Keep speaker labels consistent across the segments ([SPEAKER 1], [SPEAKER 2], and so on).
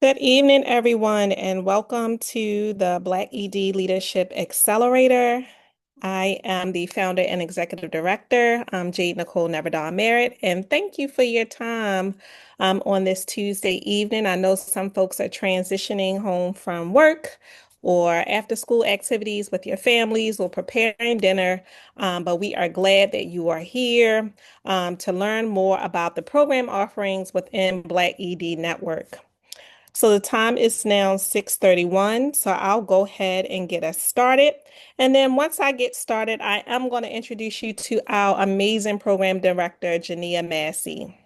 [SPEAKER 1] Good evening, everyone, and welcome to the Black ED Leadership Accelerator. I am the founder and executive director. I'm Jade Nicole Neverdon Merritt, and thank you for your time on this Tuesday evening. I know some folks are transitioning home from work or after school activities with your families or preparing dinner, but we are glad that you are here to learn more about the program offerings within Black ED Network. So the time is now 6:31, so I'll go ahead and get us started. And then once I get started, I am going to introduce you to our amazing program director, Jania Massey.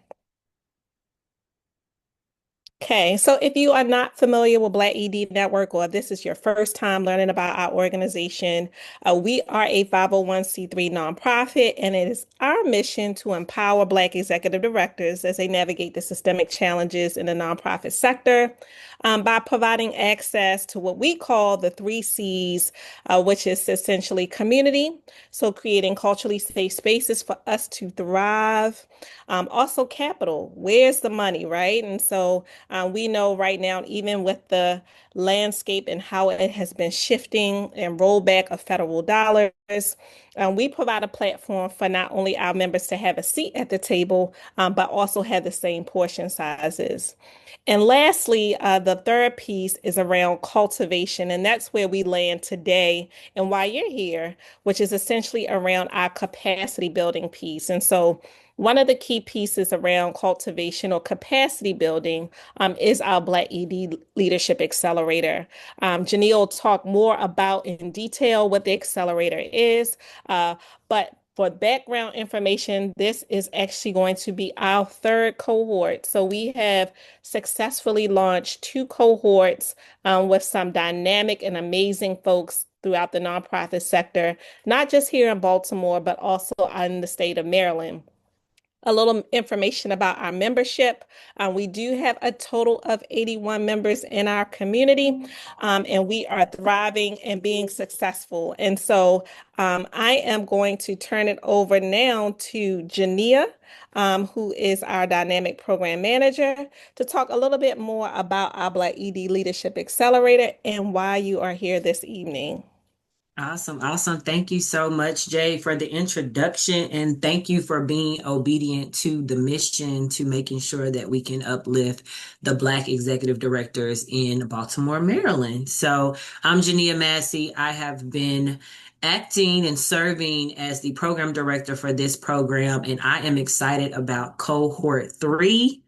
[SPEAKER 1] Okay, so if you are not familiar with Black ED Network or this is your first time learning about our organization, we are a 501c3 nonprofit, and it is our mission to empower Black executive directors as they navigate the systemic challenges in the nonprofit sector by providing access to what we call the three C's, which is essentially community. So creating culturally safe spaces for us to thrive. Also capital, where's the money, right? And so we know right now, even with the landscape and how it has been shifting and rollback of federal dollars, we provide a platform for not only our members to have a seat at the table, but also have the same portion sizes. And lastly, the third piece is around cultivation, and that's where we land today and why you're here, which is essentially around our capacity building piece. And so one of the key pieces around cultivation or capacity building is our Black ED Leadership Accelerator. Janelle will talk more about in detail what the accelerator is, but for background information, this is actually going to be our third cohort. So we have successfully launched two cohorts with some dynamic and amazing folks throughout the nonprofit sector, not just here in Baltimore, but also in the state of Maryland. A little information about our membership. We do have a total of 81 members in our community, and we are thriving and being successful. And so I am going to turn it over now to Jania, who is our dynamic program manager, to talk a little bit more about our Black ED Leadership Accelerator and why you are here this evening.
[SPEAKER 2] Awesome, awesome. Thank you so much, Jay, for the introduction. And thank you for being obedient to the mission to making sure that we can uplift the Black executive directors in Baltimore, Maryland. So I'm Jania Massey. I have been acting and serving as the program director for this program, and I am excited about Cohort 3.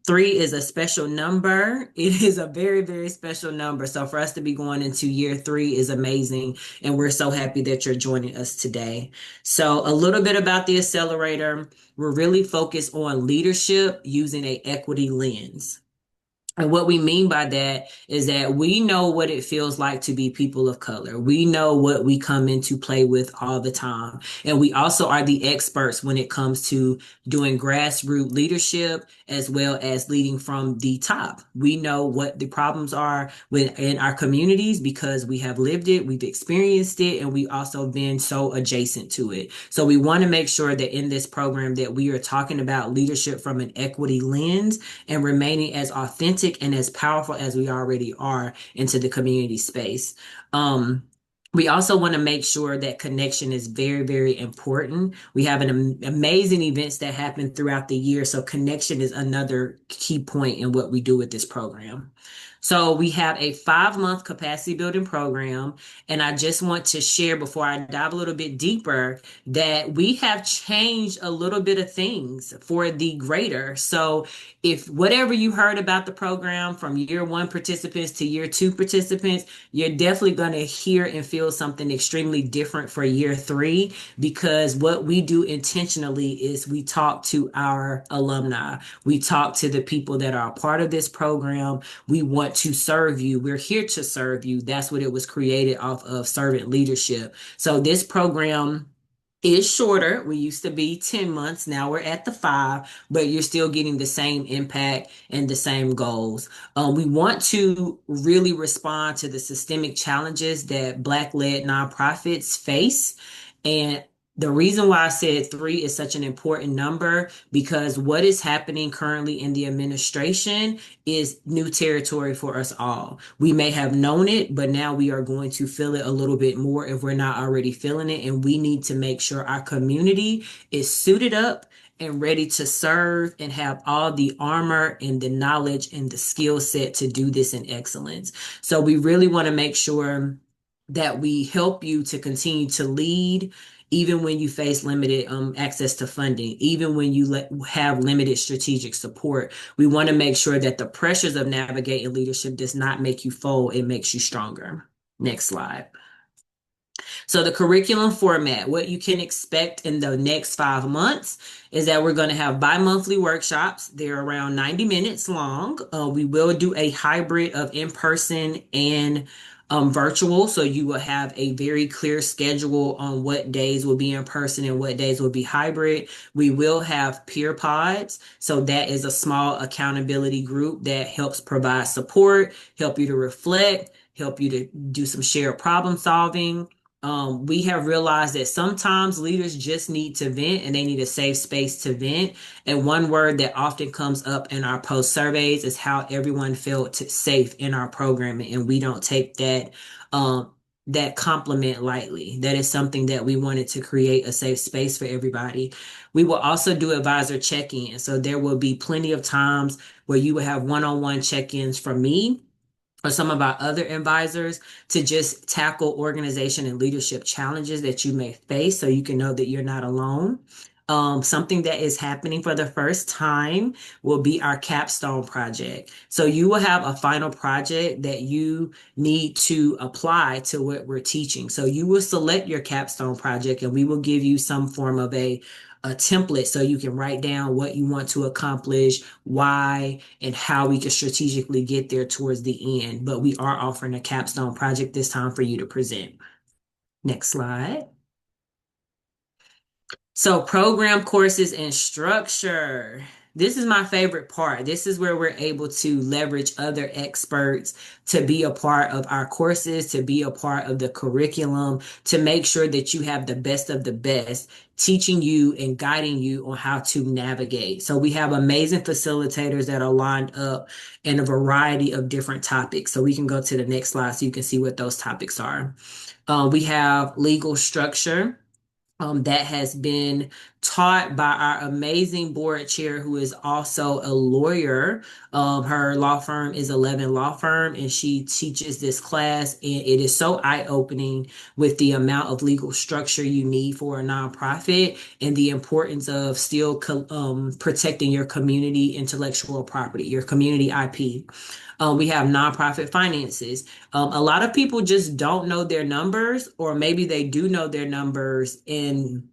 [SPEAKER 2] Three is a special number. It is a very, very special number. So for us to be going into year three is amazing. And we're so happy that you're joining us today. So a little bit about the accelerator. We're really focused on leadership using a equity lens. And what we mean by that is that we know what it feels like to be people of color. We know what we come into play with all the time. And we also are the experts when it comes to doing grassroots leadership as well as leading from the top. We know what the problems are within our communities because we have lived it, we've experienced it, and we also been so adjacent to it. So we want to make sure that in this program that we are talking about leadership from an equity lens and remaining as authentic and as powerful as we already are into the community space. We also want to make sure that connection is very, very important. We have amazing events that happen throughout the year. So connection is another key point in what we do with this program. So we have a 5-month capacity building program. And I just want to share before I dive a little bit deeper that we have changed a little bit of things for the greater. So if whatever you heard about the program from year one participants to year two participants, you're definitely going to hear and feel something extremely different for year three, because what we do intentionally is we talk to our alumni. We talk to the people that are a part of this program. We want to serve you. We're here to serve you. That's what it was created off of, servant leadership. So this program is shorter. We used to be 10 months. Now we're at the 5, but you're still getting the same impact and the same goals. We want to really respond to the systemic challenges that Black-led nonprofits face. And The reason why I said three is such an important number because what is happening currently in the administration is new territory for us all. We may have known it, but now we are going to feel it a little bit more if we're not already feeling it. And we need to make sure our community is suited up and ready to serve and have all the armor and the knowledge and the skill set to do this in excellence. So we really want to make sure that we help you to continue to lead even when you face limited access to funding, even when you have limited strategic support. We want to make sure that the pressures of navigating leadership does not make you fold, it makes you stronger. Next slide. So the curriculum format, what you can expect in the next 5 months is that we're going to have bi-monthly workshops. They're around 90 minutes long. We will do a hybrid of in-person and virtual. So you will have a very clear schedule on what days will be in person and what days will be hybrid. We will have peer pods. So that is a small accountability group that helps provide support, help you to reflect, help you to do some shared problem solving. We have realized that sometimes leaders just need to vent and they need a safe space to vent. And one word that often comes up in our post surveys is how everyone felt safe in our programming. And we don't take that compliment lightly. That is something that we wanted to create a safe space for everybody. We will also do advisor check-in. So there will be plenty of times where you will have one-on-one check-ins from me or some of our other advisors to just tackle organization and leadership challenges that you may face so you can know that you're not alone. Something that is happening for the first time will be our capstone project. So you will have a final project that you need to apply to what we're teaching. So you will select your capstone project and we will give you some form of a template so you can write down what you want to accomplish, why, and how we can strategically get there towards the end. But we are offering a capstone project this time for you to present. Next slide. So program courses and structure. This is my favorite part. This is where we're able to leverage other experts to be a part of our courses, to be a part of the curriculum, to make sure that you have the best of the best, teaching you and guiding you on how to navigate. So we have amazing facilitators that are lined up in a variety of different topics. So we can go to the next slide so you can see what those topics are. We have legal structure that has been taught by our amazing board chair, who is also a lawyer. Her law firm is 11 Law Firm, and she teaches this class. And it is so eye-opening with the amount of legal structure you need for a nonprofit and the importance of still protecting your community intellectual property, your community IP. We have nonprofit finances. A lot of people just don't know their numbers, or maybe they do know their numbers and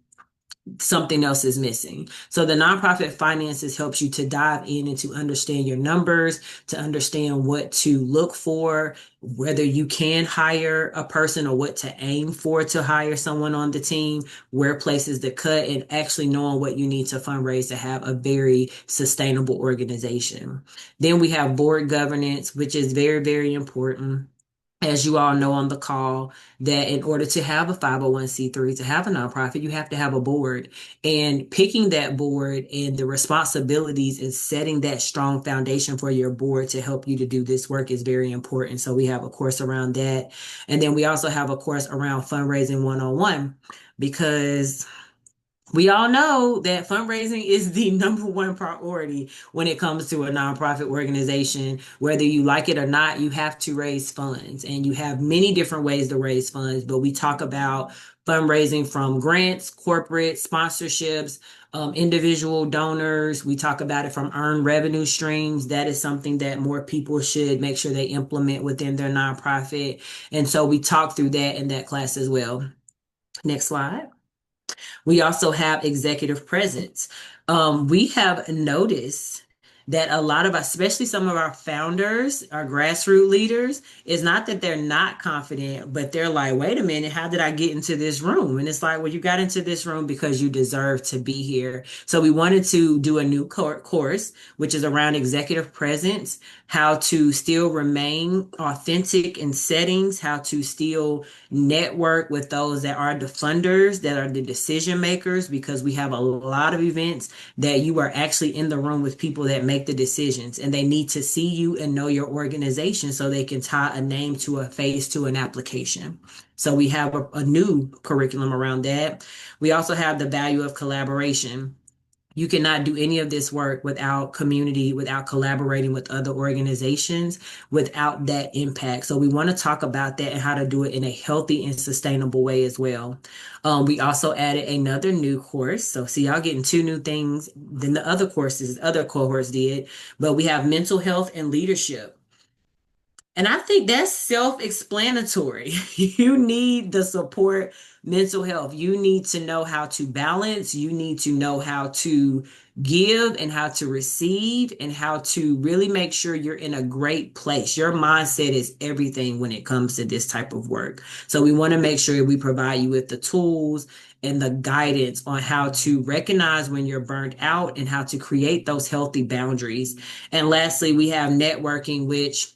[SPEAKER 2] something else is missing. So the nonprofit finances helps you to dive in and to understand your numbers, to understand what to look for, whether you can hire a person or what to aim for to hire someone on the team, where places to cut, and actually knowing what you need to fundraise to have a very sustainable organization. Then we have board governance, which is very, very important. As you all know on the call, that in order to have a 501c3, to have a nonprofit, you have to have a board. And picking that board and the responsibilities and setting that strong foundation for your board to help you to do this work is very important. So we have a course around that. And then we also have a course around fundraising 101 because we all know that fundraising is the number one priority when it comes to a nonprofit organization. Whether you like it or not, you have to raise funds, and you have many different ways to raise funds. But we talk about fundraising from grants, corporate sponsorships, individual donors. We talk about it from earned revenue streams. That is something that more people should make sure they implement within their nonprofit. And so we talk through that in that class as well. Next slide. We also have executive presence. We have noticed that a lot of us, especially some of our founders, our grassroots leaders, is not that they're not confident, but they're like, wait a minute, how did I get into this room? And it's like, well, you got into this room because you deserve to be here. So we wanted to do a new course, which is around executive presence, how to still remain authentic in settings, how to still network with those that are the funders, that are the decision makers, because we have a lot of events that you are actually in the room with people that make the decisions, and they need to see you and know your organization so they can tie a name to a face to an application. So we have a new curriculum around that. We also have the value of collaboration. You cannot do any of this work without community, without collaborating with other organizations, without that impact. So we want to talk about that and how to do it in a healthy and sustainable way as well. We also added another new course. So see, y'all getting two new things than the other courses, other cohorts did. But we have mental health and leadership. And I think that's self-explanatory. You need the support, mental health. You need to know how to balance. You need to know how to give and how to receive and how to really make sure you're in a great place. Your mindset is everything when it comes to this type of work. So we want to make sure we provide you with the tools and the guidance on how to recognize when you're burnt out and how to create those healthy boundaries. And lastly, we have networking, which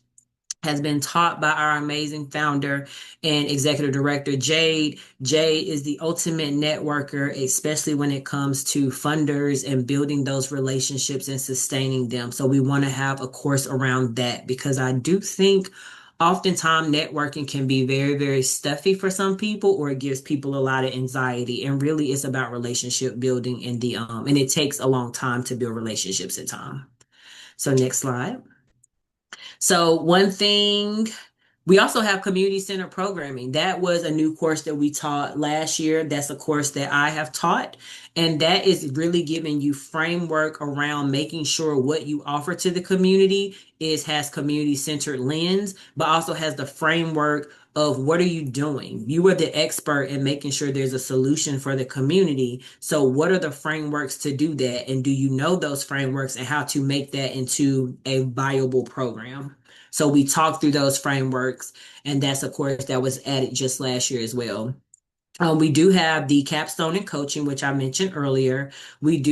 [SPEAKER 2] has been taught by our amazing founder and executive director, Jade. Jade is the ultimate networker, especially when it comes to funders and building those relationships and sustaining them. So we want to have a course around that because I do think oftentimes networking can be very, very stuffy for some people, or it gives people a lot of anxiety. And really it's about relationship building and it takes a long time to build relationships at time. So next slide. So one thing, we also have community centered programming. That was a new course that we taught last year. That's a course that I have taught. And that is really giving you framework around making sure what you offer to the community has community centered lens, but also has the framework of what are you doing? You are the expert in making sure there's a solution for the community. So what are the frameworks to do that? And do you know those frameworks and how to make that into a viable program? So we talked through those frameworks, and that's a course that was added just last year as well. We do have the capstone and coaching, which I mentioned earlier. We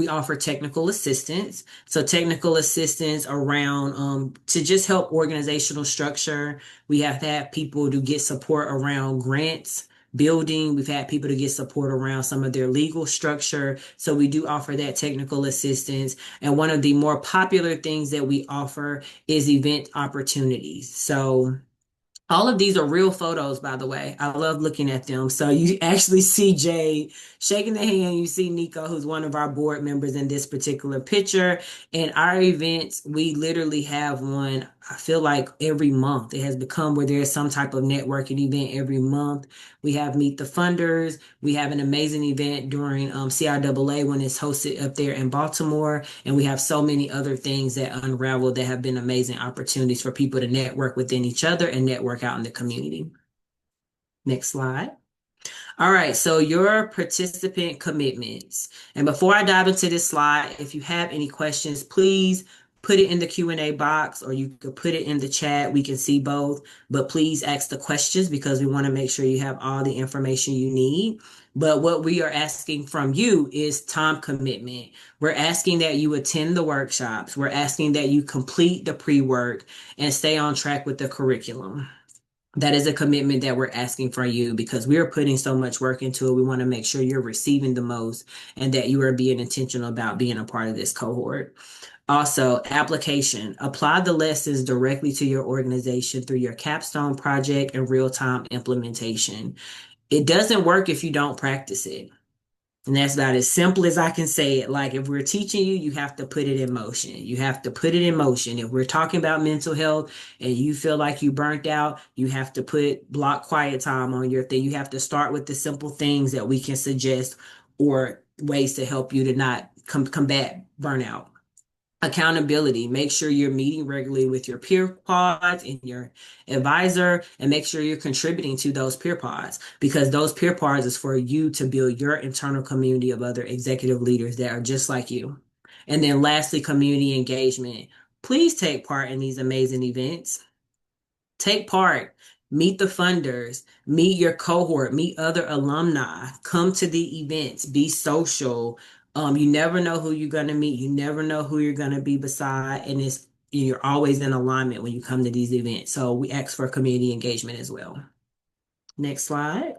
[SPEAKER 2] offer technical assistance. So technical assistance around to just help organizational structure. We have had people to get support around grants, building. We've had people to get support around some of their legal structure. So we do offer that technical assistance. And one of the more popular things that we offer is event opportunities. So all of these are real photos, by the way. I love looking at them. So you actually see Jade shaking the hand. You see Nico, who's one of our board members in this particular picture. In our events, we literally have one, I feel like every month. It has become where there's some type of networking event every month. We have Meet the Funders. We have an amazing event during CIAA when it's hosted up there in Baltimore. And we have so many other things that unravel that have been amazing opportunities for people to network within each other and network out in the community. Next slide. All right, so your participant commitments. And before I dive into this slide, if you have any questions, please put it in the Q&A box, or you could put it in the chat. We can see both, but please ask the questions because we want to make sure you have all the information you need. But what we are asking from you is time commitment. We're asking that you attend the workshops. We're asking that you complete the pre-work and stay on track with the curriculum. That is a commitment that we're asking from you because we are putting so much work into it. We want to make sure you're receiving the most and that you are being intentional about being a part of this cohort. Also, application. Apply the lessons directly to your organization through your capstone project and real-time implementation. It doesn't work if you don't practice it. And that's about as simple as I can say it. Like if we're teaching you, you have to put it in motion. You have to put it in motion. If we're talking about mental health and you feel like you burnt out, you have to put block quiet time on your thing. You have to start with the simple things that we can suggest or ways to help you to not combat burnout. Accountability. Make sure you're meeting regularly with your peer pods and your advisor, and make sure you're contributing to those peer pods because those peer pods is for you to build your internal community of other executive leaders that are just like you. And then lastly, community engagement. Please take part in these amazing events. Take part, meet the funders, meet your cohort, meet other alumni, come to the events, be social. You never know who you're going to meet. You never know who you're going to be beside. And you're always in alignment when you come to these events. So we ask for community engagement as well. Next slide.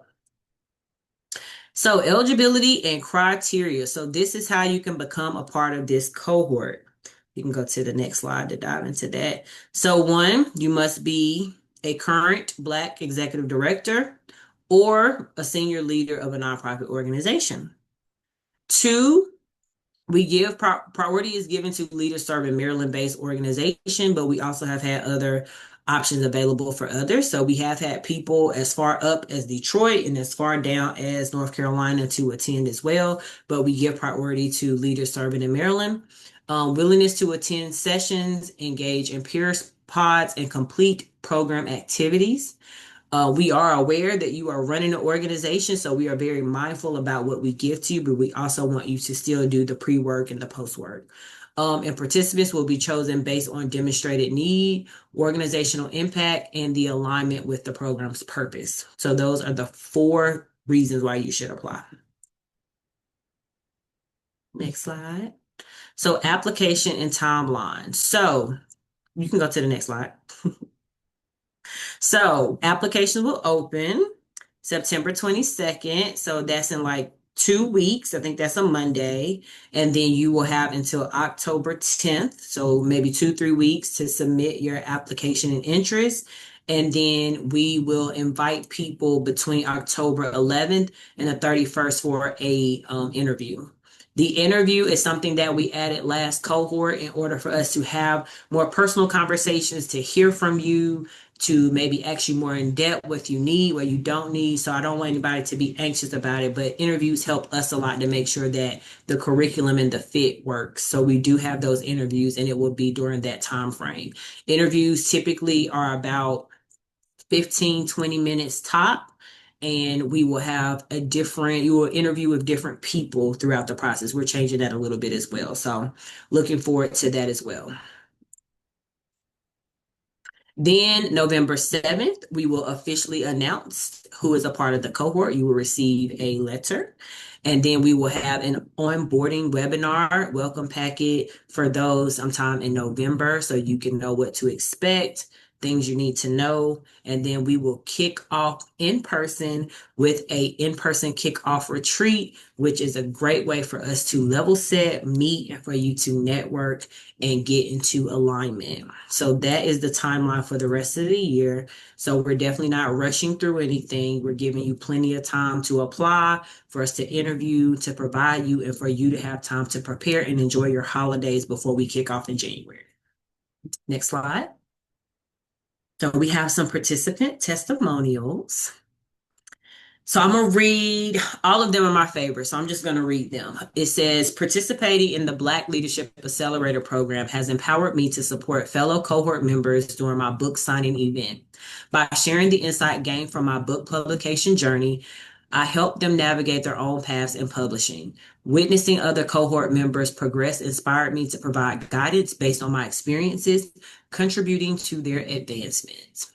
[SPEAKER 2] So eligibility and criteria. So this is how you can become a part of this cohort. You can go to the next slide to dive into that. So one, you must be a current Black executive director or a senior leader of a nonprofit organization. Two, we give priority is given to leaders serving Maryland-based organization, but we also have had other options available for others. So we have had people as far up as Detroit and as far down as North Carolina to attend as well, but we give priority to leaders serving in Maryland. Willingness to attend sessions, engage in peer pods, and complete program activities. We are aware that you are running an organization, so we are very mindful about what we give to you, but we also want you to still do the pre-work and the post-work. And participants will be chosen based on demonstrated need, organizational impact, and the alignment with the program's purpose. So those are the 4 reasons why you should apply. Next slide. So application and timeline. So you can go to the next slide. So applications will open September 22nd. So that's in like 2 weeks. I think that's a Monday. And then you will have until October 10th. So maybe 2, 3 weeks to submit your application and interest. And then we will invite people between October 11th and the 31st for a interview. The interview is something that we added last cohort in order for us to have more personal conversations, to hear from you, to maybe ask you more in depth what you need, what you don't need. So I don't want anybody to be anxious about it, but interviews help us a lot to make sure that the curriculum and the fit works. So we do have those interviews, and it will be during that time frame. Interviews typically are about 15, 20 minutes top. And we will have you will interview with different people throughout the process. We're changing that a little bit as well. So looking forward to that as well. Then November 7th, we will officially announce who is a part of the cohort. You will receive a letter. And then we will have an onboarding webinar welcome packet for those sometime in November so you can know what to expect, things you need to know. And then we will kick off in person with a in-person kickoff retreat, which is a great way for us to level set, meet, and for you to network and get into alignment. So that is the timeline for the rest of the year. So we're definitely not rushing through anything. We're giving you plenty of time to apply, for us to interview, to provide you, and for you to have time to prepare and enjoy your holidays before we kick off in January. Next slide. So we have some participant testimonials. So I'm going to read, all of them are my favorite, so I'm just going to read them. It says, participating in the Black Leadership Accelerator program has empowered me to support fellow cohort members during my book signing event. By sharing the insight gained from my book publication journey, I helped them navigate their own paths in publishing. Witnessing other cohort members progress inspired me to provide guidance based on my experiences, contributing to their advancements.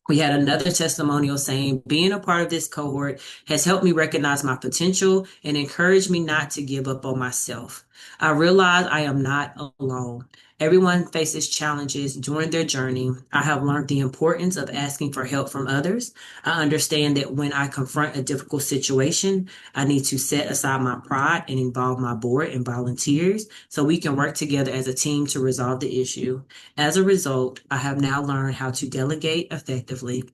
[SPEAKER 2] We had another testimonial saying, being a part of this cohort has helped me recognize my potential and encouraged me not to give up on myself. I realize I am not alone. Everyone faces challenges during their journey. I have learned the importance of asking for help from others. I understand that when I confront a difficult situation, I need to set aside my pride and involve my board and volunteers so we can work together as a team to resolve the issue. As a result, I have now learned how to delegate effectively.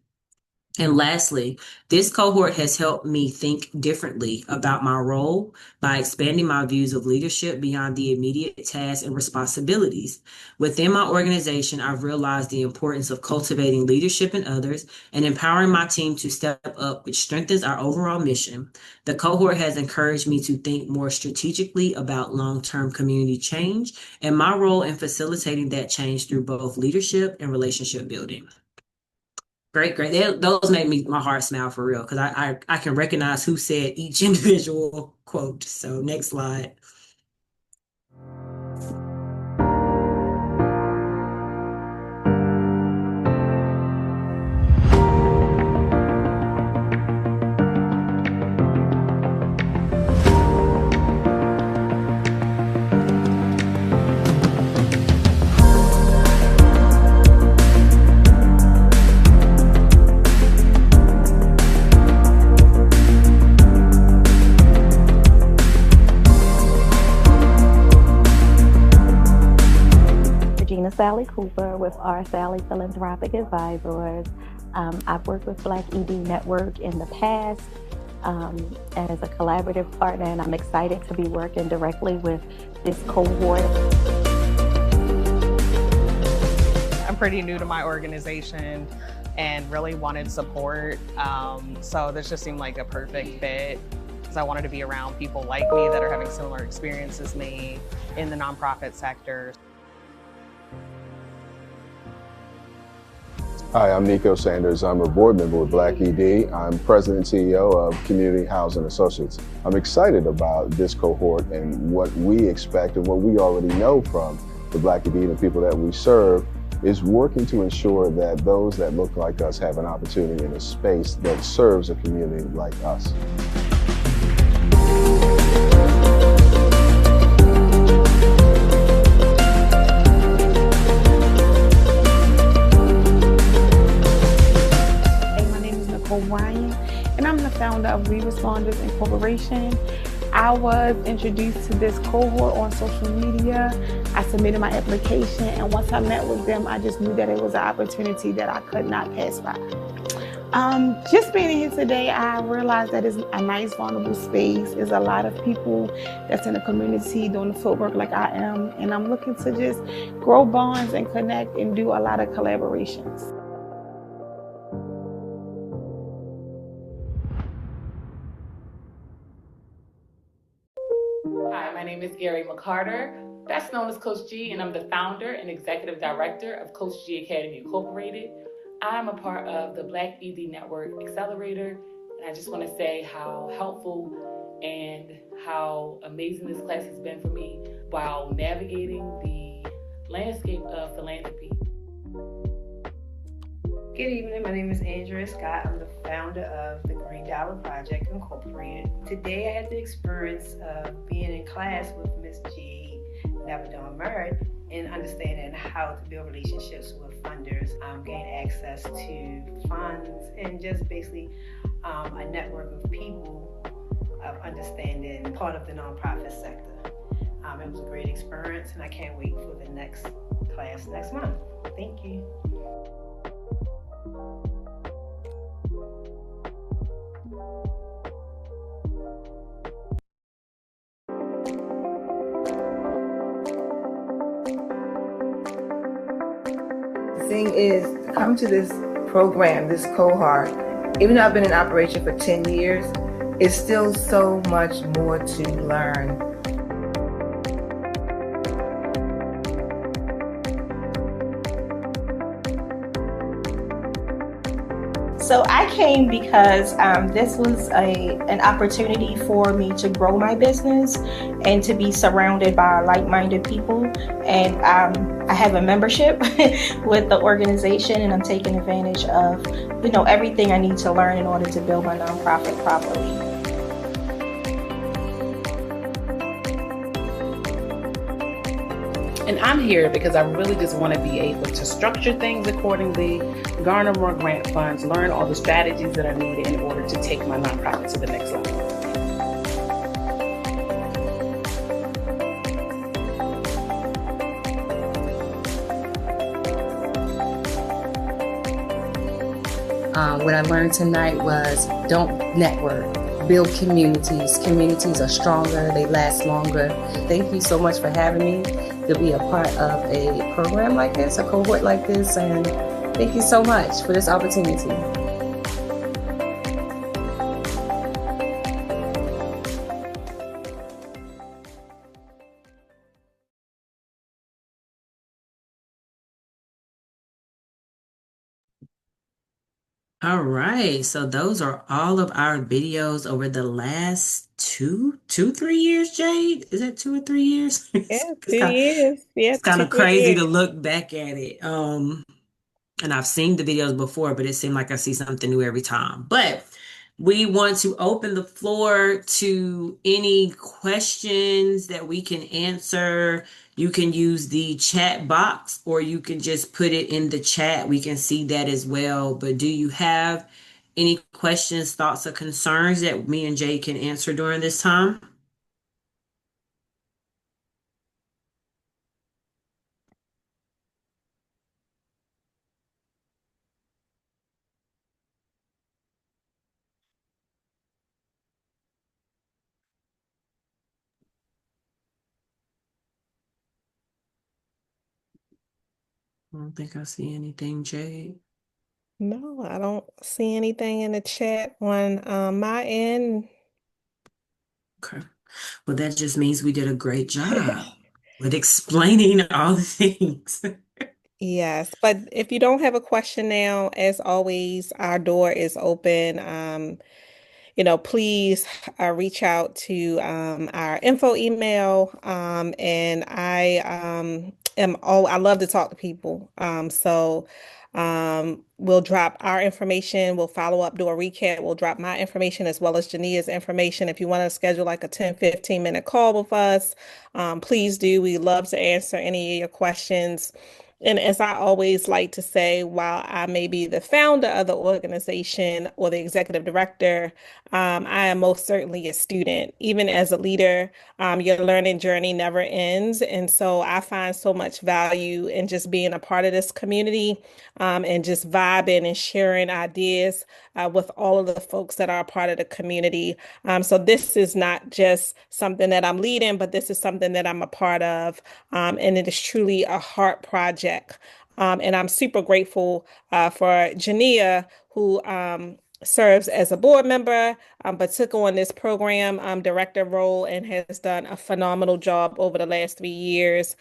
[SPEAKER 2] And lastly, this cohort has helped me think differently about my role by expanding my views of leadership beyond the immediate tasks and responsibilities. Within my organization, I've realized the importance of cultivating leadership in others and empowering my team to step up, which strengthens our overall mission. The cohort has encouraged me to think more strategically about long-term community change and my role in facilitating that change through both leadership and relationship building. Great, great. Those make my heart smile for real because I can recognize who said each individual quote. So next slide.
[SPEAKER 3] Regina Sally Cooper with R. Sally Philanthropic Advisors. I've worked with Black ED Network in the past as a collaborative partner, and I'm excited to be working directly with this cohort.
[SPEAKER 4] I'm pretty new to my organization and really wanted support. So this just seemed like a perfect fit because I wanted to be around people like me that are having similar experiences as me in the nonprofit sector.
[SPEAKER 5] Hi, I'm Nico Sanders. I'm a board member with Black ED. I'm president and CEO of Community Housing Associates. I'm excited about this cohort and what we expect and what we already know from the Black ED and the people that we serve is working to ensure that those that look like us have an opportunity in a space that serves a community like us.
[SPEAKER 6] And I'm the founder of We Responders Incorporation. I was introduced to this cohort on social media. I submitted my application, and once I met with them, I just knew that it was an opportunity that I could not pass by. Just being here today, I realized that it's a nice, vulnerable space. There's a lot of people that's in the community doing the footwork like I am, and I'm looking to just grow bonds and connect and do a lot of collaborations.
[SPEAKER 7] Hi, my name is Gary McCarter, best known as Coach G, and I'm the founder and executive director of Coach G Academy Incorporated. I'm a part of the Black ED Network Accelerator, and I just want to say how helpful and how amazing this class has been for me while navigating the landscape of philanthropy.
[SPEAKER 8] Good evening, my name is Andrea Scott. I'm the founder of the Green Dollar Project Incorporated. Today I had the experience of being in class with Ms. Jade Nicole Merritt and understanding how to build relationships with funders, gain access to funds, and just basically a network of people of understanding part of the nonprofit sector. It was a great experience, and I can't wait for the next class next month. Thank you.
[SPEAKER 9] The thing is, to come to this program, this cohort, even though I've been in operation for 10 years, it's still so much more to learn.
[SPEAKER 10] So I came because this was an opportunity for me to grow my business and to be surrounded by like-minded people. And I have a membership with the organization, and I'm taking advantage of, everything I need to learn in order to build my nonprofit properly.
[SPEAKER 11] And I'm here because I really just want to be able to structure things accordingly, garner more grant funds, learn all the strategies that are needed in order to take my nonprofit to the next level.
[SPEAKER 12] What I learned tonight was don't network, build communities. Communities are stronger, they last longer. Thank you so much for having me to be a part of a program like this, a cohort like this, and thank you so much for this opportunity.
[SPEAKER 2] All right, so those are all of our videos over the last 3 years, Jade. Is that 2 or 3 years?
[SPEAKER 1] Yeah,
[SPEAKER 2] It's
[SPEAKER 1] 2 years. Yeah,
[SPEAKER 2] kind
[SPEAKER 1] two,
[SPEAKER 2] of
[SPEAKER 1] three
[SPEAKER 2] crazy to
[SPEAKER 1] years.
[SPEAKER 2] look back at it. And I've seen the videos before, but it seemed like I see something new every time. But we want to open the floor to any questions that we can answer. You can use the chat box, or you can just put it in the chat. We can see that as well. But do you have any questions, thoughts, or concerns that me and Jay can answer during this time? I don't think I see anything, Jade.
[SPEAKER 1] No, I don't see anything in the chat on my end.
[SPEAKER 2] Okay. Well, that just means we did a great job with explaining all the things.
[SPEAKER 1] Yes, but if you don't have a question now, as always, our door is open. Please reach out to our info email. And I love to talk to people. We'll drop our information. We'll follow up, do a recap. We'll drop my information as well as Jania's information. If you want to schedule like a 10-15 minute call with us, please do. We love to answer any of your questions. And as I always like to say, while I may be the founder of the organization or the executive director, I am most certainly a student. Even as a leader, your learning journey never ends. And so I find so much value in just being a part of this community, and just vibing and sharing ideas with all of the folks that are a part of the community. So this is not just something that I'm leading, but this is something that I'm a part of. And it is truly a heart project. And I'm super grateful for Jania, who serves as a board member, but took on this program director role and has done a phenomenal job over the last 3 years.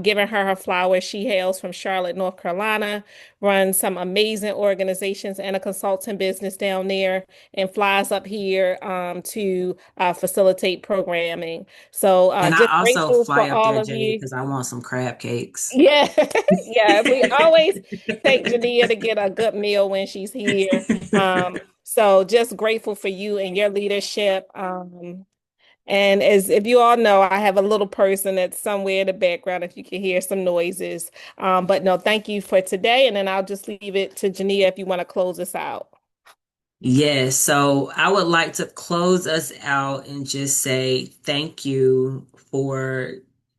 [SPEAKER 1] Giving her her flowers. She hails from Charlotte, North Carolina, runs some amazing organizations and a consulting business down there, and flies up here to facilitate programming. So
[SPEAKER 2] And
[SPEAKER 1] just
[SPEAKER 2] I also
[SPEAKER 1] grateful
[SPEAKER 2] fly
[SPEAKER 1] for
[SPEAKER 2] up
[SPEAKER 1] all
[SPEAKER 2] there,
[SPEAKER 1] of
[SPEAKER 2] Jade,
[SPEAKER 1] you.
[SPEAKER 2] because I want some crab cakes.
[SPEAKER 1] Yeah, yeah. We always take Jania to get a good meal when she's here. So just grateful for you and your leadership. And as if you all know, I have a little person that's somewhere in the background if you can hear some noises. But no, thank you for today. And then I'll just leave it to Jania if you want to close us out.
[SPEAKER 2] Yes, so I would like to close us out and just say thank you for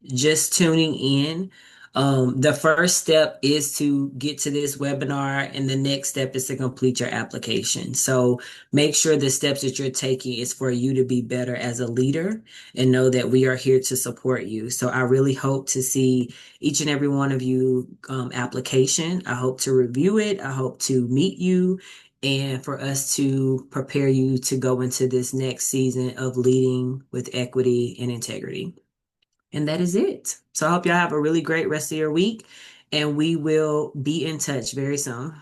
[SPEAKER 2] just tuning in. The first step is to get to this webinar, and the next step is to complete your application. So make sure the steps that you're taking is for you to be better as a leader, and know that we are here to support you. So I really hope to see each and every one of you application. I hope to review it. I hope to meet you and for us to prepare you to go into this next season of leading with equity and integrity. And that is it. So I hope y'all have a really great rest of your week, and we will be in touch very soon.